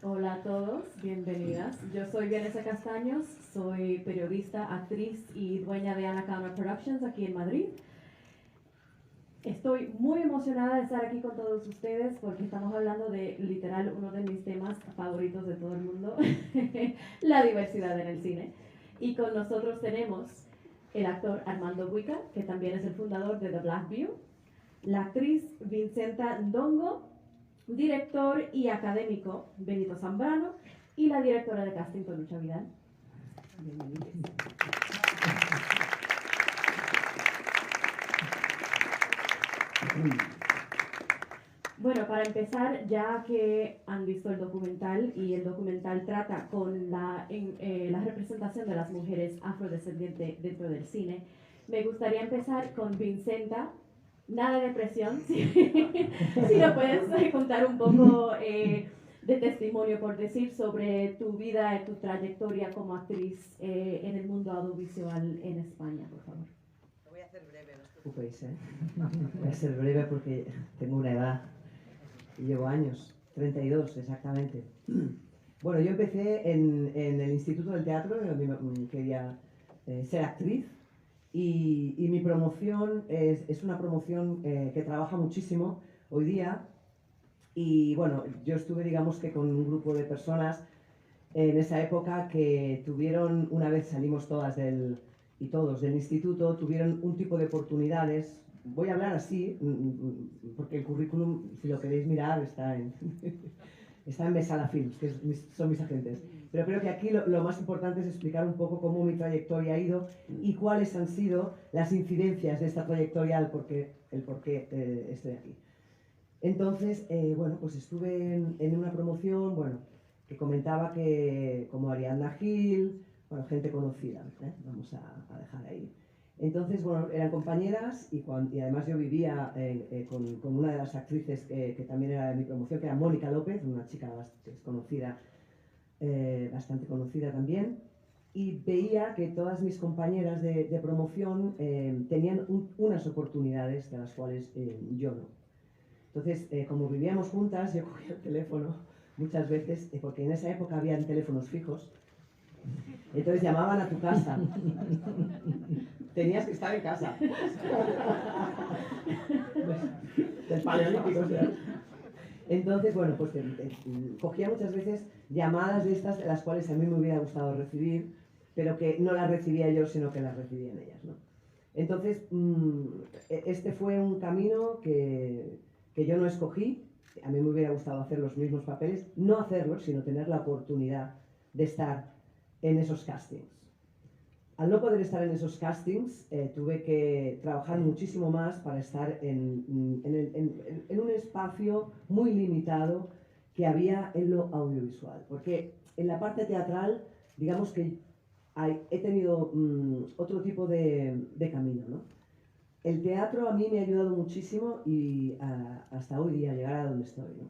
Hola a todos, bienvenidas. Yo soy Vanessa Castaños, soy periodista, actriz y dueña de Anaconda Productions aquí en Madrid. Estoy muy emocionada de estar aquí con todos ustedes porque estamos hablando de literal uno de mis temas favoritos de todo el mundo, la diversidad en el cine. Y con nosotros tenemos el actor Armando Buica, que también es el fundador de The Black View, la actriz Vincenta Ndongo, director y académico Benito Zambrano y la directora de casting Tonucha Vidal. Bienvenidos. Bueno, para empezar, ya que han visto el documental y el documental trata con la representación de las mujeres afrodescendientes dentro del cine, me gustaría empezar con Vincenta. Nada de presión, si lo puedes contar un poco de testimonio, por decir, sobre tu vida y tu trayectoria como actriz en el mundo audiovisual en España, por favor. Lo voy a hacer breve, no os preocupéis, ¿eh? Voy a ser breve porque tengo una edad y llevo años, 32 exactamente. Bueno, yo empecé en el Instituto del Teatro, quería ser actriz y mi promoción es una promoción que trabaja muchísimo hoy día. Y bueno, yo estuve, digamos que con un grupo de personas en esa época que tuvieron, una vez salimos todas y todos del instituto, tuvieron un tipo de oportunidades. Voy a hablar así, porque el currículum, si lo queréis mirar, está en, está en Mesala Films, que son mis agentes. Pero creo que aquí lo más importante es explicar un poco cómo mi trayectoria ha ido y cuáles han sido las incidencias de esta trayectoria, el por qué estoy aquí. Entonces, bueno, pues estuve en una promoción, bueno, que comentaba que como Ariadna Gil, bueno, gente conocida, vamos a dejar ahí. Entonces, bueno, eran compañeras y además yo vivía con una de las actrices que también era de mi promoción, que era Mónica López, una chica conocida, bastante conocida también, y veía que todas mis compañeras de promoción tenían unas oportunidades de las cuales yo no. Entonces, como vivíamos juntas, yo cogía el teléfono muchas veces, porque en esa época habían teléfonos fijos, entonces llamaban a tu casa. Tenías que estar en casa. Del paleolítico, o sea. Entonces, bueno, pues cogía muchas veces llamadas de estas, de las cuales a mí me hubiera gustado recibir, pero que no las recibía yo, sino que las recibían ellas, ¿no? Entonces, este fue un camino que yo no escogí. A mí me hubiera gustado hacer los mismos papeles, no hacerlos, sino tener la oportunidad de estar en esos castings. Al no poder estar en esos castings, tuve que trabajar muchísimo más para estar en un espacio muy limitado que había en lo audiovisual. Porque en la parte teatral, digamos que he tenido otro tipo de camino, ¿no? El teatro a mí me ha ayudado muchísimo y hasta hoy día llegar a donde estoy, ¿no?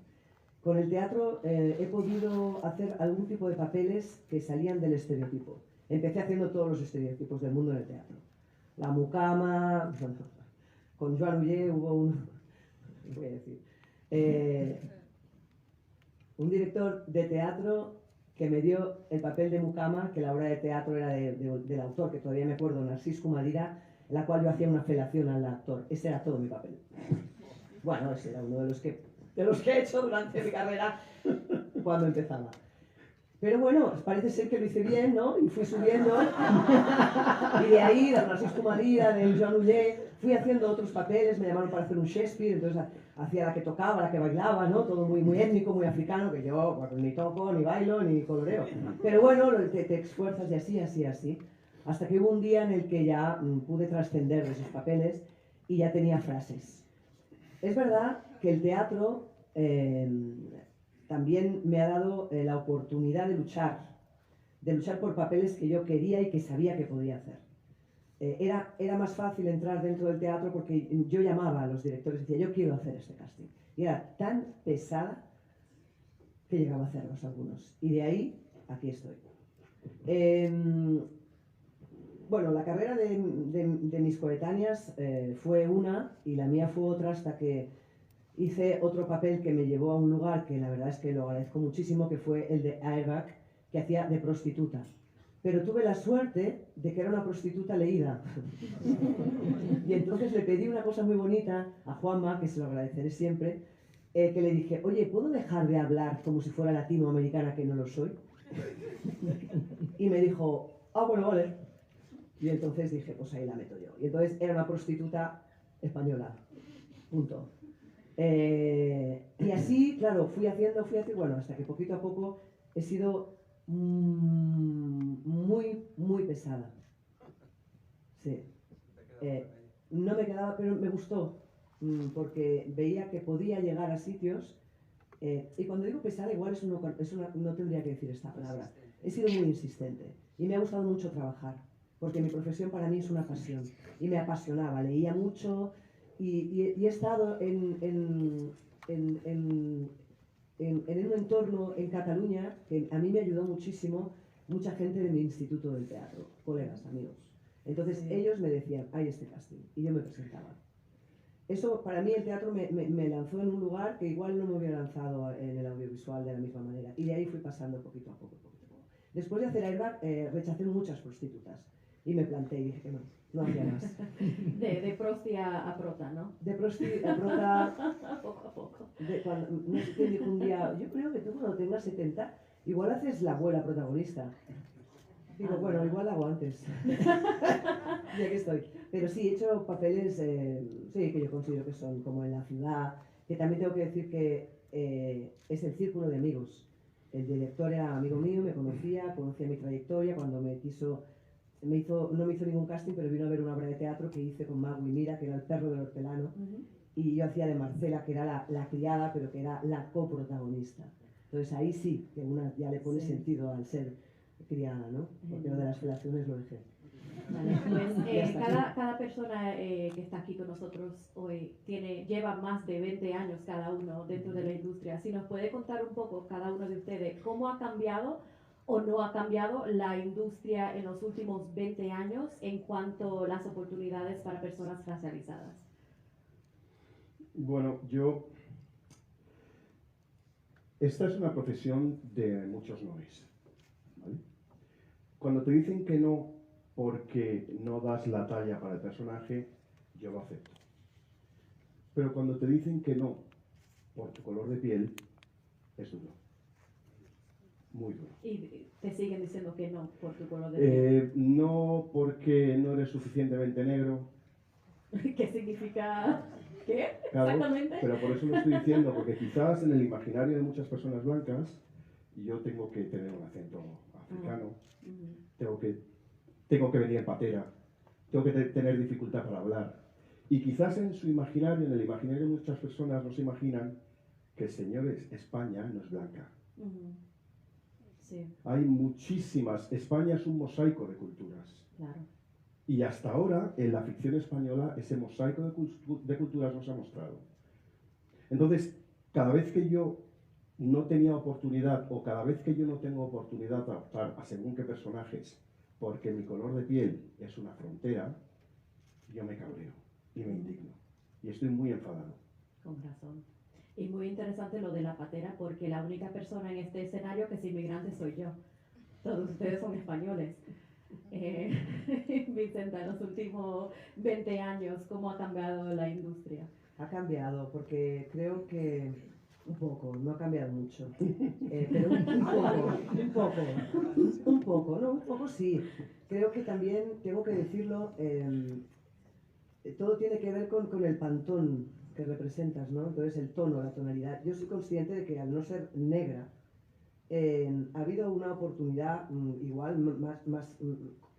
Con el teatro he podido hacer algún tipo de papeles que salían del estereotipo. Empecé haciendo todos los estereotipos del mundo en el teatro. La mucama, con Joan Uller hubo voy a decir, un director de teatro que me dio el papel de mucama, que la obra de teatro era del autor, que todavía me acuerdo, Narcís Comadira, en la cual yo hacía una felación al actor. Ese era todo mi papel. Bueno, ese era uno de los que he hecho durante mi carrera cuando empezaba. Pero bueno, parece ser que lo hice bien, ¿no? Y fui subiendo. Y de ahí, de Narcís Comadira, de Joan Uller, fui haciendo otros papeles, me llamaron para hacer un Shakespeare, entonces hacía la que tocaba, la que bailaba, ¿no? Todo muy, muy étnico, muy africano, que yo pues, ni toco, ni bailo, ni coloreo. Pero bueno, te esfuerzas y así, así, así. Hasta que hubo un día en el que ya pude trascender de esos papeles y ya tenía frases. Es verdad que el teatro también me ha dado la oportunidad de luchar por papeles que yo quería y que sabía que podía hacer. Era más fácil entrar dentro del teatro porque yo llamaba a los directores y decía, yo quiero hacer este casting. Y era tan pesada que llegaba a hacerlos algunos. Y de ahí, aquí estoy. Bueno, la carrera de mis coetáneas fue una y la mía fue otra hasta que hice otro papel que me llevó a un lugar que la verdad es que lo agradezco muchísimo, que fue el de Airbag, que hacía de prostituta. Pero tuve la suerte de que era una prostituta leída. Y entonces le pedí una cosa muy bonita a Juanma, que se lo agradeceré siempre, que le dije, oye, ¿puedo dejar de hablar como si fuera latinoamericana, que no lo soy? Y me dijo, ah, bueno, vale. Y entonces dije, pues ahí la meto yo. Y entonces era una prostituta española. Punto. Y así, claro, fui haciendo, bueno, hasta que poquito a poco he sido muy pesada. Sí. No me quedaba, pero me gustó, porque veía que podía llegar a sitios, y cuando digo pesada, igual no tendría que decir esta palabra. He sido muy insistente y me ha gustado mucho trabajar, porque mi profesión para mí es una pasión y me apasionaba, leía mucho y he estado en un entorno en Cataluña que a mí me ayudó muchísimo, mucha gente de mi instituto del teatro, colegas, amigos. Entonces ellos me decían, hay este casting, y yo me presentaba. Eso, para mí, el teatro me lanzó en un lugar que igual no me hubiera lanzado en el audiovisual de la misma manera. Y de ahí fui pasando poquito a poco, poquito a poco. Después de hacer Airbag, rechacé muchas prostitutas. Y me planté y dije que no hacía más. De prosti a prota, ¿no? De prosti a prota... Poco a poco. No sé quién dijo un día, yo creo que tú cuando tengas 70, igual haces la abuela protagonista. Digo, bueno, igual hago antes. Ya que estoy. Pero sí, he hecho papeles, sí, que yo considero que son como en La Ciudad, que también tengo que decir que es el círculo de amigos. El director era amigo mío, me conocía mi trayectoria, cuando no me hizo ningún casting, pero vino a ver una obra de teatro que hice con Mago y Mira, que era el perro del hortelano, y yo hacía de Marcela, que era la criada, pero que era la coprotagonista. Entonces ahí sí, que una ya le pone sentido al ser criada, ¿no? Porque lo de las relaciones lo dejé. Vale, pues cada persona que está aquí con nosotros hoy lleva más de 20 años cada uno dentro de la industria. Si nos puede contar un poco cada uno de ustedes cómo ha cambiado o no ha cambiado la industria en los últimos 20 años en cuanto a las oportunidades para personas racializadas. Bueno, esta es una profesión de muchos noes, ¿vale? Cuando te dicen que no porque no das la talla para el personaje, yo lo acepto. Pero cuando te dicen que no por tu color de piel, es duro. Muy duro. ¿Y te siguen diciendo que no por tu color de piel? No porque no eres suficientemente negro. ¿Qué significa? ¿Qué? Claro, Exactamente. pero por eso lo estoy diciendo, porque quizás en el imaginario de muchas personas blancas, yo tengo que tener un acento africano, tengo que venir patera, tengo que tener dificultad para hablar. Y quizás en su imaginario, en el imaginario de muchas personas, no se imaginan que, señores, España no es blanca. Sí. Hay muchísimas. España es un mosaico de culturas. Claro. Y hasta ahora, en la ficción española, ese mosaico de culturas no se ha mostrado. Entonces, cada vez que yo no tenía oportunidad, o cada vez que yo no tengo oportunidad de optar a según qué personajes, porque mi color de piel es una frontera, yo me cabreo y me indigno. Y estoy muy enfadado. Con razón. Y muy interesante lo de la patera, porque la única persona en este escenario que es inmigrante soy yo. Todos ustedes son españoles. Vicenta, en los últimos 20 años, ¿cómo ha cambiado la industria? Ha cambiado, porque creo que un poco, no ha cambiado mucho, pero un poco sí. Creo que también, tengo que decirlo, todo tiene que ver con el pantón que representas, ¿no? Entonces el tono, la tonalidad. Yo soy consciente de que al no ser negra, ha habido una oportunidad, igual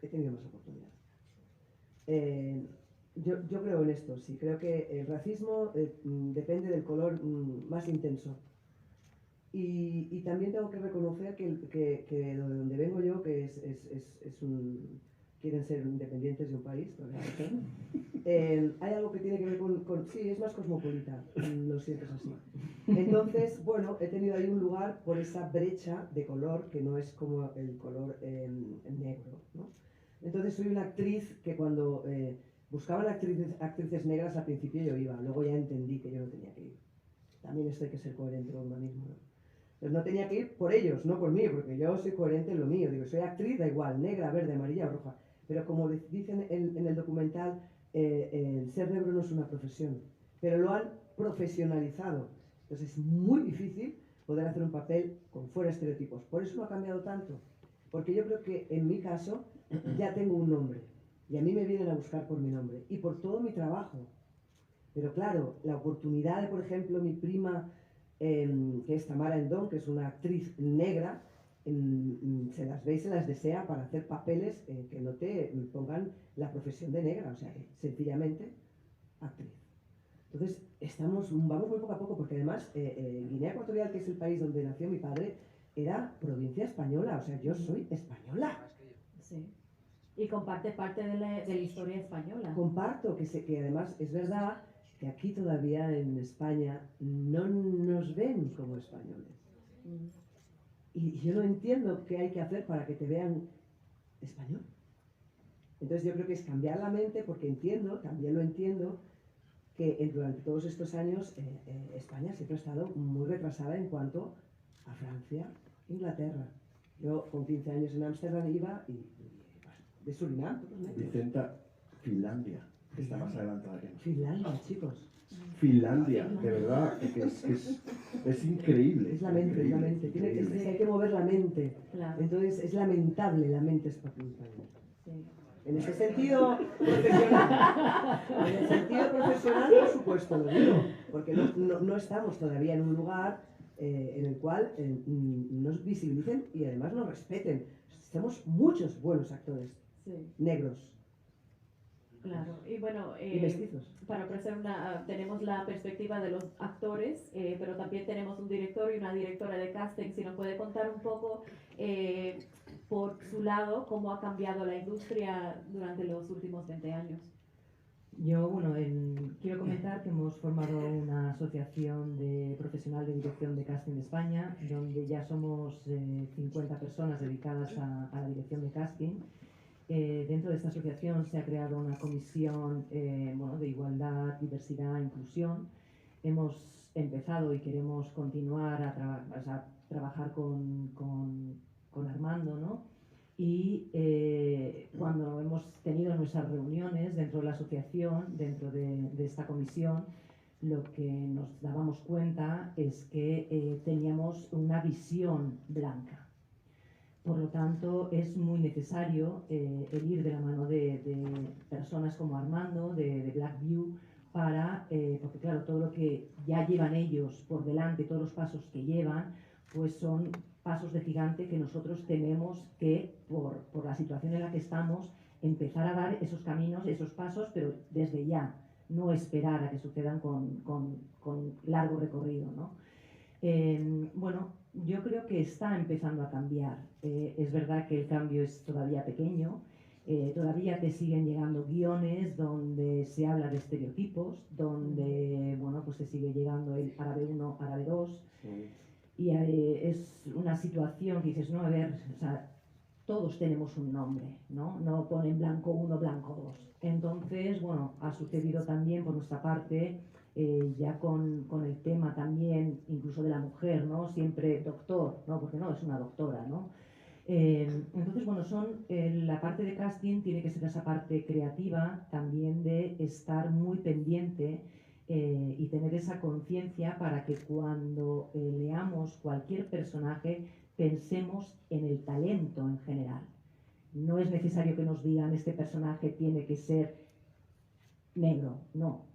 he tenido más oportunidad. Yo creo en esto, sí, creo que el racismo depende del color más intenso. Y también tengo que reconocer que de donde vengo yo, que quieren ser independientes de un país, hay algo que tiene que ver sí, es más cosmopolita, lo siento, es así. Entonces, bueno, he tenido ahí un lugar por esa brecha de color que no es como el color negro, ¿no? Entonces soy una actriz que cuando buscaban actrices negras al principio yo iba, luego ya entendí que yo no tenía que ir. también esto hay que ser coherente con uno mismo, ¿no? Entonces no tenía que ir por ellos, no por mí, porque yo soy coherente en lo mío. Digo, soy actriz, da igual, negra, verde, amarilla o roja. Pero como dicen en el documental, el ser negro no es una profesión, pero lo han profesionalizado. Entonces es muy difícil poder hacer un papel con fuera estereotipos. Por eso no ha cambiado tanto. Porque yo creo que en mi caso ya tengo un nombre. Y a mí me vienen a buscar por mi nombre y por todo mi trabajo. Pero claro, la oportunidad de, por ejemplo, mi prima, que es Tamara Endón, que es una actriz negra, se las ve y se las desea para hacer papeles que no te pongan la profesión de negra, o sea, que sencillamente actriz. Entonces, vamos muy poco a poco, porque además Guinea Ecuatorial, que es el país donde nació mi padre, era provincia española, o sea, yo soy española. Sí. Y comparte parte de la historia española. Comparto, que además es verdad que aquí todavía en España no nos ven como españoles. Y yo no entiendo qué hay que hacer para que te vean español. Entonces yo creo que es cambiar la mente, porque entiendo, también lo entiendo, que durante todos estos años España siempre ha estado muy retrasada en cuanto a Francia, Inglaterra. Yo con 15 años en Ámsterdam iba de Surinam, todos negros. Vicenta, Finlandia, que está más adelantada que nosotros. Finlandia, chicos. Finlandia, de verdad, que es increíble. Es la mente, es la mente. Hay que mover la mente. Claro. Entonces es lamentable la mente española. Sí. En ese sentido profesional, por supuesto lo digo, porque no estamos todavía en un lugar en el cual nos visibilicen y además nos respeten. Somos muchos buenos actores, Sí. negros. Claro, y bueno, Y mestizos. para ofrecer tenemos la perspectiva de los actores, pero también tenemos un director y una directora de casting. Si nos puede contar un poco por su lado cómo ha cambiado la industria durante los últimos 20 años. Yo, bueno, quiero comentar que hemos formado una asociación profesional de dirección de casting de España, donde ya somos 50 personas dedicadas a la dirección de casting. Dentro de esta asociación se ha creado una comisión de igualdad, diversidad e inclusión. Hemos empezado y queremos continuar a trabajar con Armando, ¿no? Y cuando hemos tenido nuestras reuniones dentro de la asociación, dentro de esta comisión, lo que nos dábamos cuenta es que teníamos una visión blanca. Por lo tanto, es muy necesario el ir de la mano de personas como Armando, de Blackview, porque claro, todo lo que ya llevan ellos por delante, todos los pasos que llevan, pues son pasos de gigante que nosotros tenemos que, por la situación en la que estamos, empezar a dar esos caminos, esos pasos, pero desde ya, no esperar a que sucedan con largo recorrido, ¿no? Bueno, yo creo que está empezando a cambiar. Es verdad que el cambio es todavía pequeño, todavía te siguen llegando guiones donde se habla de estereotipos, donde, bueno, pues te sigue llegando el árabe 1, árabe 2, y es una situación que dices, no, a ver, o sea, todos tenemos un nombre, ¿no? No ponen blanco 1, blanco 2. Entonces, bueno, ha sucedido también por nuestra parte, ya con el tema también, incluso de la mujer, ¿no? Siempre doctor, ¿no? Porque no, es una doctora, ¿no? Entonces, bueno, la parte de casting tiene que ser esa parte creativa, también de estar muy pendiente y tener esa conciencia para que cuando leamos cualquier personaje pensemos en el talento en general. No es necesario que nos digan este personaje tiene que ser negro, no.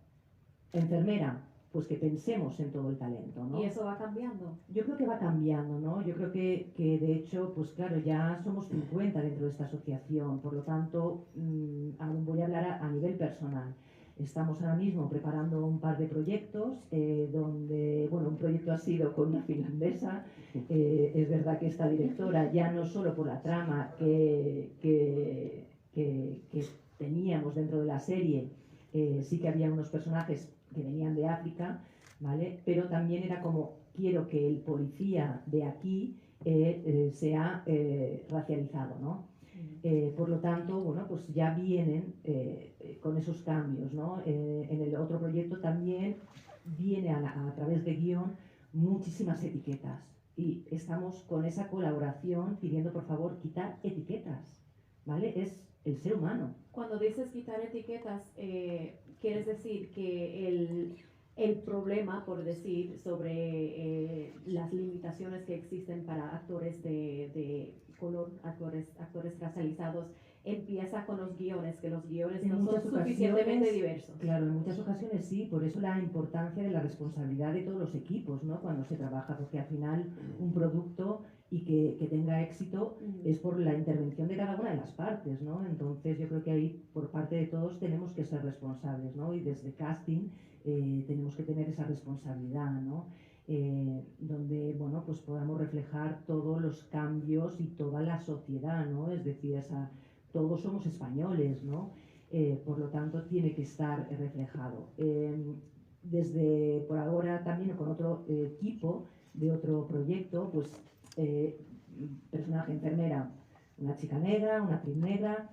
Enfermera, pues que pensemos en todo el talento, ¿no? ¿Y eso va cambiando? Yo creo que va cambiando, ¿no? Yo creo que de hecho, pues claro, ya somos 50 dentro de esta asociación, por lo tanto, aún voy a hablar a nivel personal. Estamos ahora mismo preparando un par de proyectos donde, bueno, un proyecto ha sido con una finlandesa. Es verdad que esta directora, ya no solo por la trama que teníamos dentro de la serie, sí que había unos personajes que venían de África, ¿vale? Pero también era como, quiero que el policía de aquí sea racializado, ¿no? Por lo tanto, bueno, pues ya vienen con esos cambios, ¿no? En el otro proyecto también viene a través de guión muchísimas etiquetas. Y estamos con esa colaboración pidiendo, por favor, quitar etiquetas, ¿vale? Es el ser humano. Cuando dices quitar etiquetas, ¿quieres decir que el problema, por decir, sobre las limitaciones que existen para actores de color, actores racializados, empieza con los guiones, que los guiones no son suficientemente diversos? Claro, en muchas ocasiones sí, por eso la importancia de la responsabilidad de todos los equipos, ¿no? Cuando se trabaja, porque al final un producto y que tenga éxito es por la intervención de cada una de las partes, ¿no? Entonces yo creo que ahí por parte de todos tenemos que ser responsables, ¿no? Y desde casting tenemos que tener esa responsabilidad, ¿no? Donde, bueno, pues podamos reflejar todos los cambios y toda la sociedad, ¿no? Es decir, todos somos españoles, ¿no? Por lo tanto, tiene que estar reflejado. Desde por ahora también con otro equipo de otro proyecto, pues personaje enfermera, una chica negra, una actriz negra.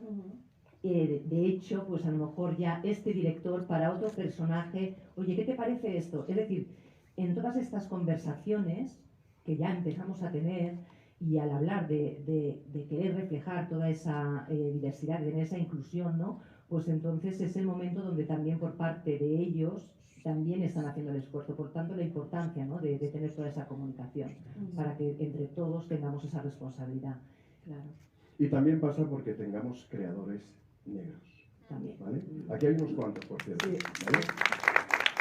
De hecho, pues a lo mejor ya este director para otro personaje, oye, ¿qué te parece esto? Es decir, en todas estas conversaciones que ya empezamos a tener y al hablar de querer reflejar toda esa diversidad, de tener esa inclusión, ¿no? Pues entonces es el momento donde también por parte de ellos también están haciendo el esfuerzo. Por tanto, la importancia, ¿no? de tener toda esa comunicación para que entre todos tengamos esa responsabilidad. Claro. Y también pasa porque tengamos creadores negros. También. ¿Vale? Aquí hay unos cuantos, por cierto. ¿Vale?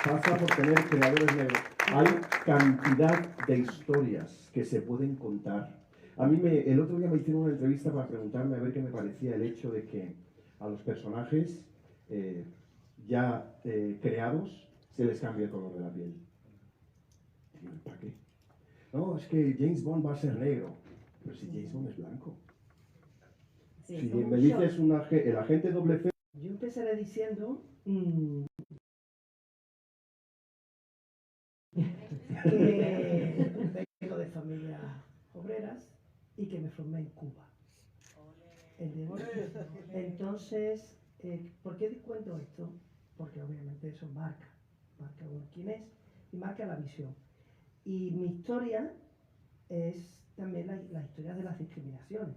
Pasa por tener creadores negros. Hay cantidad de historias que se pueden contar. A mí el otro día me hicieron una entrevista para preguntarme a ver qué me parecía el hecho de que a los personajes ya creados se les cambie el color de la piel. Digo, ¿para qué? No, es que James Bond va a ser negro. Pero si James Bond es blanco. Sí, Si me dices el agente doble C. Yo empezaré diciendo que vengo de familias obreras y que me formé en Cuba. Entonces, ¿por qué cuento esto? Porque obviamente eso marca uno quién es y marca la visión. Y mi historia es también la historia de las discriminaciones.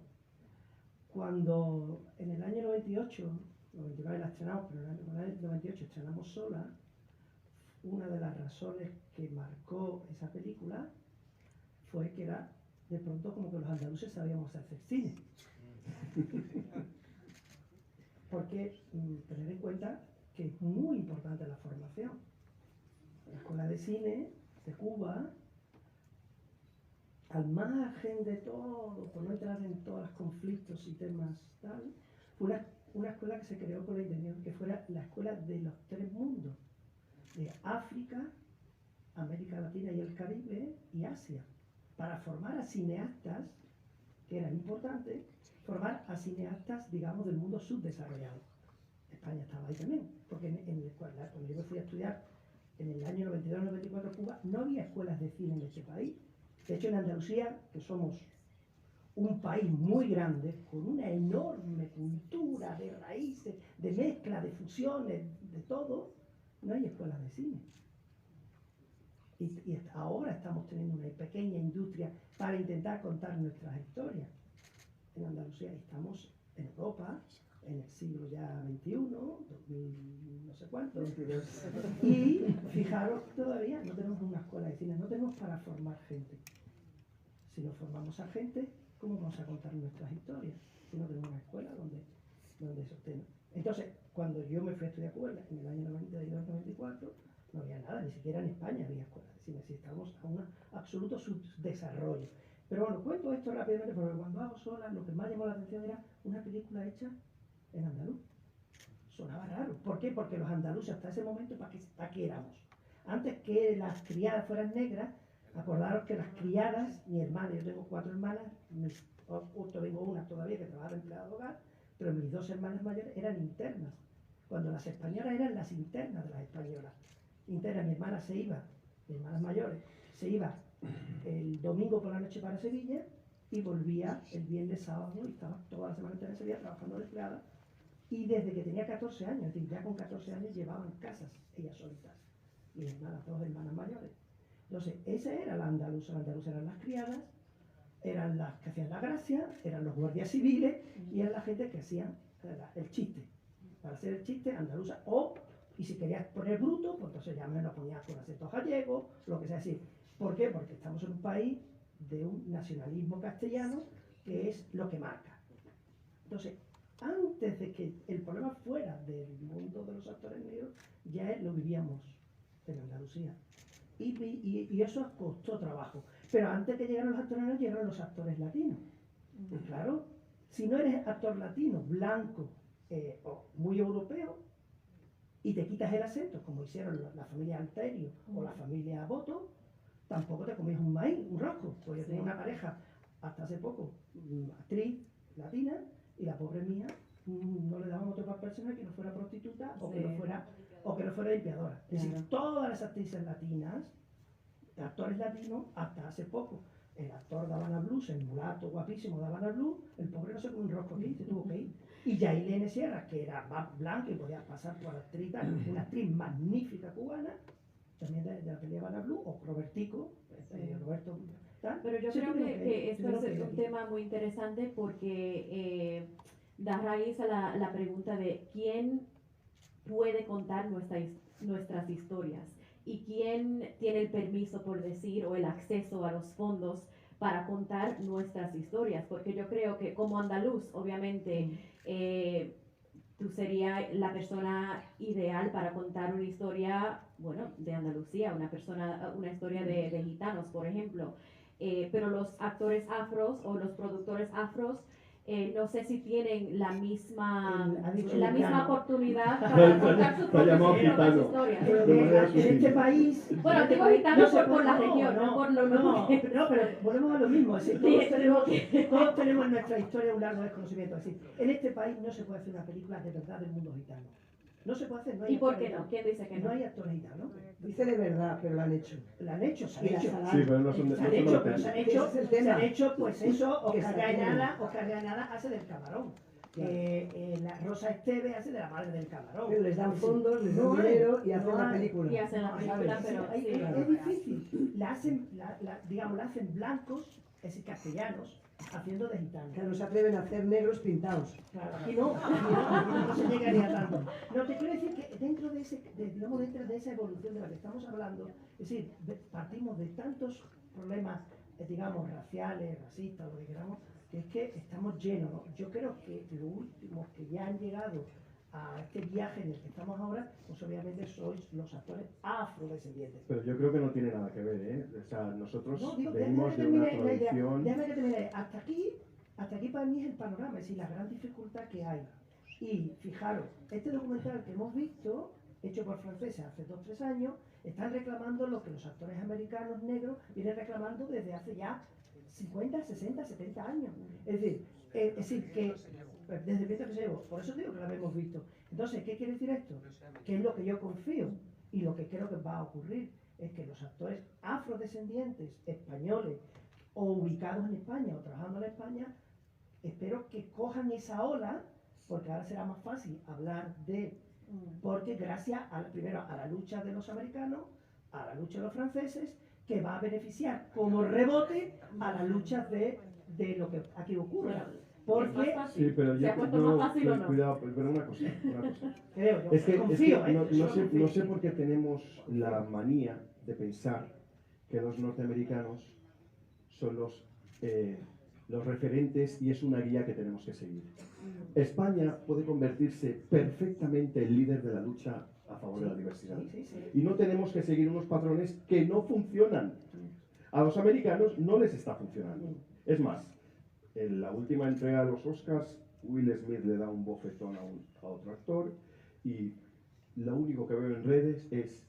Cuando en el año 98, 99 la estrenamos, pero en el año 98 estrenamos Sola, una de las razones que marcó esa película fue que era de pronto como que los andaluces sabíamos hacer cine. Porque tener en cuenta que es muy importante la formación. La Escuela de Cine de Cuba, al margen de todo, por no entrar en todos los conflictos y temas tal, fue una escuela que se creó con la intención que fuera la escuela de los tres mundos, de África, América Latina y el Caribe y Asia, para formar a cineastas, que era importante, formar a cineastas, digamos, del mundo subdesarrollado. España estaba ahí también, porque cuando yo me fui a estudiar en el año 92-94 Cuba, no había escuelas de cine en este país. De hecho, en Andalucía, que somos un país muy grande, con una enorme cultura de raíces, de mezcla, de fusiones, de todo, no hay escuelas de cine. Y ahora estamos teniendo una pequeña industria para intentar contar nuestras historias. En Andalucía estamos en Europa, en el siglo ya XXI, 2000 no sé cuánto. Y fijaros, todavía no tenemos una escuela de cine, no tenemos para formar gente. Si no formamos a gente, ¿cómo vamos a contar nuestras historias? Si no tenemos una escuela donde sostenga. Entonces, cuando yo me fui a estudiar Cuba en el año 92-94, no había nada, ni siquiera en España había escuelas de cine, así estábamos a un absoluto subdesarrollo. Pero bueno, cuento esto rápidamente porque cuando hago Sola, lo que más llamó la atención era una película hecha en andaluz. Sonaba raro. ¿Por qué? Porque los andaluces hasta ese momento, ¿para qué éramos? Antes que las criadas fueran negras, acordaros que las criadas, mi hermana, yo tengo 4 hermanas, justo tengo una todavía que trabaja de empleada de hogar, pero mis 2 hermanas mayores eran internas, cuando las españolas eran las internas de las españolas. Internas, mi hermana se iba, mis hermanas mayores, se iba el domingo por la noche para Sevilla y volvía el viernes, sábado, y estaba toda la semana entera en Sevilla trabajando de empleada. Y desde que tenía 14 años, es decir, ya con 14 años llevaban casas ellas solitas. y hermanas, 2 hermanas mayores. Entonces, esa era la andaluza eran las criadas, eran las que hacían la gracia, eran los guardias civiles y eran la gente que hacían el chiste. Para hacer el chiste, andaluza, y si querías poner bruto, pues entonces ya me lo ponías con acento gallego, lo que sea así. ¿Por qué? Porque estamos en un país de un nacionalismo castellano que es lo que marca. Entonces, antes de que el problema fuera del mundo de los actores negros, ya lo vivíamos en Andalucía. Y eso costó trabajo. Pero antes que llegaran los actores negros, llegaron los actores latinos. Y claro, si no eres actor latino, blanco, o muy europeo, y te quitas el acento, como hicieron la familia Alterio o la familia Boto, tampoco te comías un maíz, un rosco. Pues yo tenía una pareja hasta hace poco, actriz latina, y la pobre mía no le daban otro personaje que no fuera prostituta o que no fuera limpiadora. Es decir, todas las actrices latinas, actores latinos, hasta hace poco, el actor de Havana Blues, el mulato guapísimo de Havana Blues, el pobre no se comió un rosco aquí, se tuvo que ir. Y Yailene Sierra, que era más blanca y podía pasar por actriz, una actriz magnífica cubana, también de la pelea Havana Blues, o Robertico, Roberto. ¿tal? Pero yo creo que esto es un tema muy interesante porque da raíz a la pregunta de quién puede contar nuestras historias y quién tiene el permiso, por decir, o el acceso a los fondos para contar nuestras historias, porque yo creo que como andaluz, obviamente, tú serías la persona ideal para contar una historia, bueno, de Andalucía, una historia de gitanos, por ejemplo, pero los actores afros o los productores afros no sé si tienen la misma oportunidad para contar sus propias historias. En este país... Bueno, digo gitano por la región, no por lo no, pero volvemos a lo mismo. Es decir, todos tenemos en nuestra historia un largo desconocimiento. Es decir, en este país no se puede hacer una película de verdad del mundo gitano. No se puede hacer. No hay ¿Y por qué no? ¿Quién dice que no? No hay actores gitanos. Dice de verdad, pero lo han hecho. Lo han hecho, se han hecho. Sí, pero no son se han hecho, pues eso, Oscar Gainada hace del camarón. La Rosa Esteve hace de la madre del camarón. Pero les dan fondos, les dan dinero y hacen la película. Y hacen la película, pero es difícil. La hacen blancos, es decir, castellanos, haciendo de gitanos. Que no se atreven a hacer negros pintados. Claro, aquí no se llegaría tanto. No, te quiero decir que dentro de esa evolución de la que estamos hablando, es decir, partimos de tantos problemas, digamos, raciales, racistas, lo que queramos, que es que estamos llenos, ¿no? Yo creo que los últimos que ya han llegado a este viaje en el que estamos ahora, pues obviamente sois los actores afrodescendientes. Pero yo creo que no tiene nada que ver, ¿eh? O sea, nosotros venimos déjame de una tradición... Déjame que termine. Hasta aquí para mí es el panorama, es decir, la gran dificultad que hay. Y fijaros, este documental que hemos visto, hecho por franceses hace 2 o 3 años, están reclamando lo que los actores americanos negros vienen reclamando desde hace ya 50, 60, 70 años. Es decir, que desde el momento que se llevó, por eso digo que lo hemos visto. Entonces, ¿qué quiere decir esto? Que es lo que yo confío y lo que creo que va a ocurrir es que los actores afrodescendientes españoles o ubicados en España o trabajando en España, espero que cojan esa ola, porque ahora será más fácil hablar porque gracias primero a la lucha de los americanos, a la lucha de los franceses, que va a beneficiar como rebote a la lucha de lo que aquí ocurre. Porque sí, pero ¿se ha puesto más fácil o no? Cuidado, pero una cosa. Creo, yo es que confío, no sé por qué tenemos la manía de pensar que los norteamericanos son los referentes y es una guía que tenemos que seguir. España puede convertirse perfectamente en líder de la lucha a favor de la diversidad. Y no tenemos que seguir unos patrones que no funcionan. A los americanos no les está funcionando. Es más, en la última entrega de los Oscars, Will Smith le da un bofetón a otro actor y lo único que veo en redes es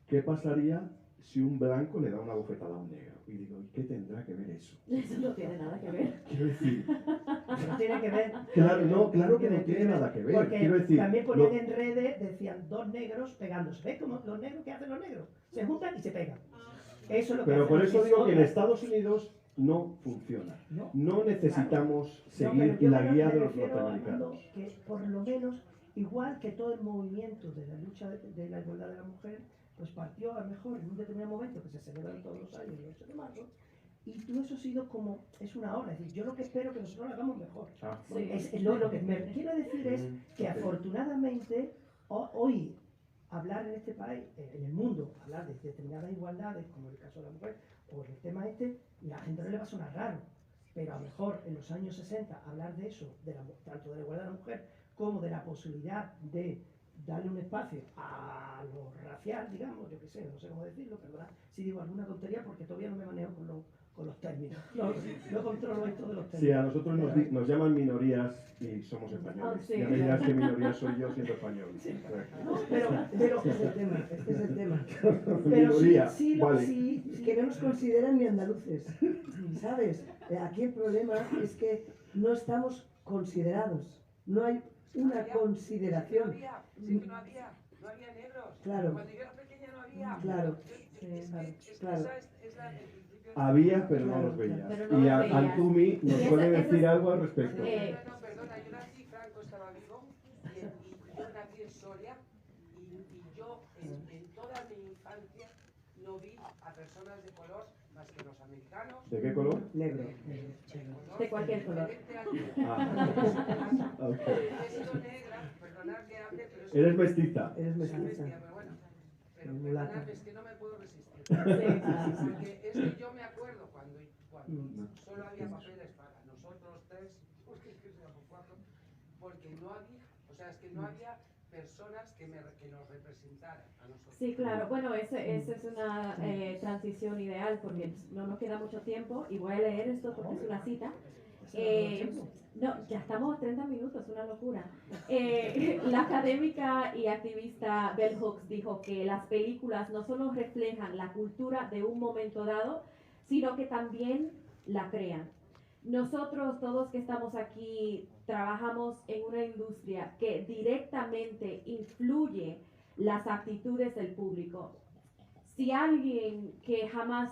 ¿qué pasaría si un blanco le da una bofetada a un negro? Y digo, ¿y qué tendrá que ver eso? Eso no tiene nada que ver. Quiero decir... No tiene que ver. Claro que no tiene nada que ver. Porque quiero decir, también ponían en redes, decían 2 negros pegándose. ¿Ves cómo los negros qué hacen los negros? Se juntan y se pegan. Eso es lo que pero por eso digo que en en Estados Unidos no funciona. No necesitamos seguir yo la guía de los refiero, norteamericanos. Que por lo menos, igual que todo el movimiento de la lucha de la igualdad de la mujer, pues partió a lo mejor en un determinado momento que se celebran todos los años, el 8 de marzo, y todo eso ha sido como, es una hora, es decir, yo lo que espero que nosotros lo hagamos mejor. Lo que me quiero decir es que afortunadamente hoy hablar en este país, en el mundo, hablar de determinadas igualdades, como en el caso de la mujer, o el tema la gente no le va a sonar raro, pero a lo mejor en los años 60 hablar de eso, tanto de la igualdad de la mujer como de la posibilidad de darle un espacio a lo racial, digamos, yo qué sé, no sé cómo decirlo, perdona si digo alguna tontería porque todavía no me manejo con los términos, no controlo esto de los términos. Sí, a nosotros nos llaman minorías y somos españoles. Sí. Ya me dirás qué minoría soy yo siendo español. Sí. No, pero Este es el tema, este es el tema. pero Minoría, sí, vale. sí, Que no nos consideran ni andaluces, ¿sabes? Aquí el problema es que no estamos considerados, no hay una consideración. No había negros. Claro. Cuando yo era pequeña no había. Claro. Claro. Había, pero no Claro, los veías. pero no Y los veías. Antumi nos Y puede eso decir es- algo al respecto. No, perdona, yo nací, Franco estaba vivo, y yo nací en Soria, y yo en toda mi infancia no vi a personas de color más que los americanos. ¿De qué color? Negro. De cualquier color. Ok. He sido negra, perdonad que hable, pero Eres mestiza. Eres soy mestiza. bestia, pero bueno. Pero Mulata. perdonadme, es que no me puedo resistir. Sí, sí, sí. Porque es que yo me acuerdo cuando solo había papeles para nosotros tres, porque es que éramos cuatro, porque no había, o sea, es que no había personas que nos representaran a nosotros. Sí, claro. Bueno, esa es una transición ideal porque no nos queda mucho tiempo y voy a leer esto porque es una cita. No, ya estamos a 30 minutos, una locura. La académica y activista Bell Hooks dijo que las películas no solo reflejan la cultura de un momento dado, sino que también la crean. Nosotros, todos que estamos aquí, trabajamos en una industria que directamente influye las actitudes del público. Si alguien que jamás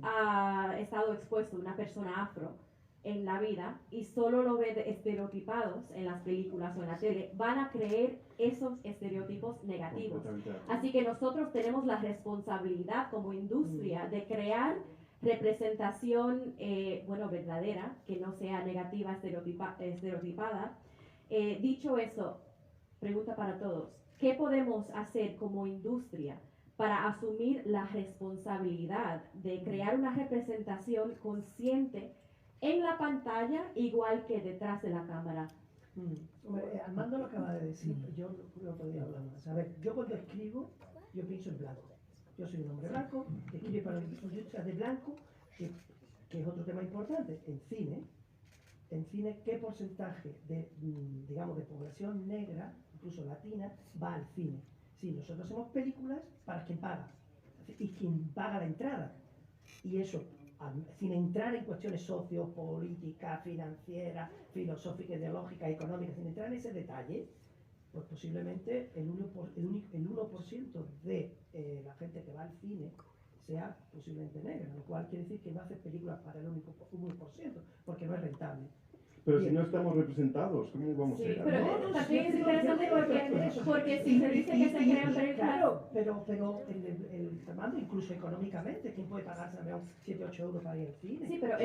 ha estado expuesto, una persona afro, en la vida y solo lo ve estereotipados en las películas o en la tele, van a creer esos estereotipos negativos. Así que nosotros tenemos la responsabilidad como industria de crear representación, verdadera, que no sea negativa, estereotipada. Dicho eso, pregunta para todos, ¿qué podemos hacer como industria para asumir la responsabilidad de crear una representación consciente en la pantalla igual que detrás de la cámara? Hombre, Armando lo acaba de decir, yo no podía hablar más. A ver, yo cuando escribo, yo pienso en blanco. Yo soy un hombre blanco, que escribe para la industria de blanco, que es otro tema importante. En cine, ¿qué porcentaje de, digamos, de población negra, incluso latina, va al cine? Sí, nosotros hacemos películas para quien paga, y quien paga la entrada. Y eso, sin entrar en cuestiones sociopolíticas, financieras, filosóficas, ideológicas, económicas, sin entrar en ese detalle, pues posiblemente el 1% de la gente que va al cine sea posiblemente negra, lo cual quiere decir que no hace películas para el único 1%, porque no es rentable. Pero Bien. si no estamos representados, ¿cómo vamos a Sí, ir? pero también es interesante porque si se dice que se crean películas... Claro, pero el Fernando, incluso económicamente, ¿quién puede pagarse 7, 8 euros para ir al cine? Sí, pero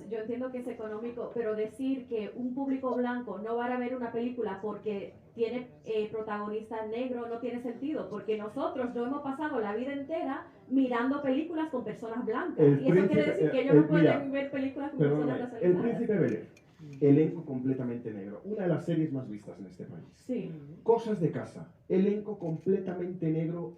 yo entiendo que es económico, pero decir que un público blanco no va a ver una película porque tiene protagonista negro no tiene sentido, porque nosotros no hemos pasado la vida entera mirando películas con personas blancas. Y eso quiere decir que ellos no pueden ver películas con personas Perdóname, El racializadas. Príncipe Bel-Air, elenco completamente negro, una de las series más vistas en este país. Sí. Cosas de casa, elenco completamente negro,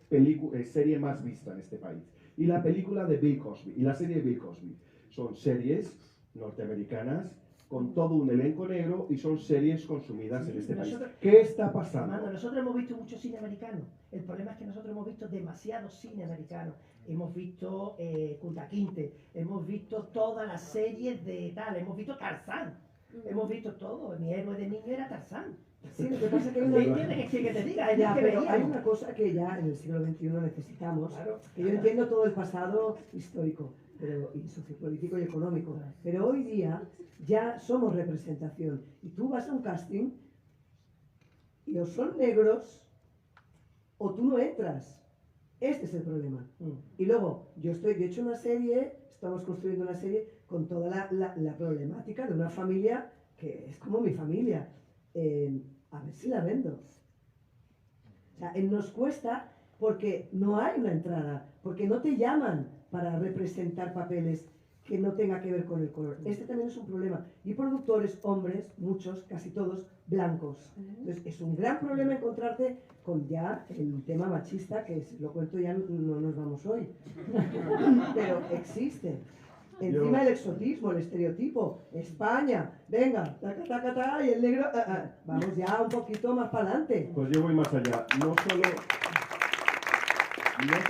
serie más vista en este país. Y la película de Bill Cosby, y la serie de Bill Cosby, son series norteamericanas con todo un elenco negro y son series consumidas en este país. ¿Qué está pasando? Armando, nosotros hemos visto mucho cine americano. El problema es que nosotros hemos visto demasiado cine americano. Hemos visto Kunta Kinte, hemos visto todas las series de tal, hemos visto Tarzán, hemos visto todo. Mi héroe de niño era Tarzán. Sí, lo que pasa es que hay ¿Me una, entiendes que te diga? Es ya, que pero veíamos. hay una cosa que ya en el siglo XXI necesitamos, Claro. que yo entiendo todo el pasado histórico, y sociopolítico y económico, pero hoy día ya somos representación. Y tú vas a un casting y o son negros o tú no entras. Este es el problema. Y luego, yo he hecho una serie, estamos construyendo una serie con toda la problemática de una familia que es como mi familia. A ver si la vendo. O sea, nos cuesta porque no hay una entrada, porque no te llaman para representar papeles que no tenga que ver con el color. Este también es un problema. Y productores, hombres, muchos, casi todos, blancos. Entonces, es un gran problema encontrarte con ya el tema machista, que si lo cuento ya no nos vamos hoy. Pero existe. Encima el exotismo, el estereotipo, España, venga, taca, taca, taca, y el negro, vamos ya un poquito más para adelante. Pues yo voy más allá. No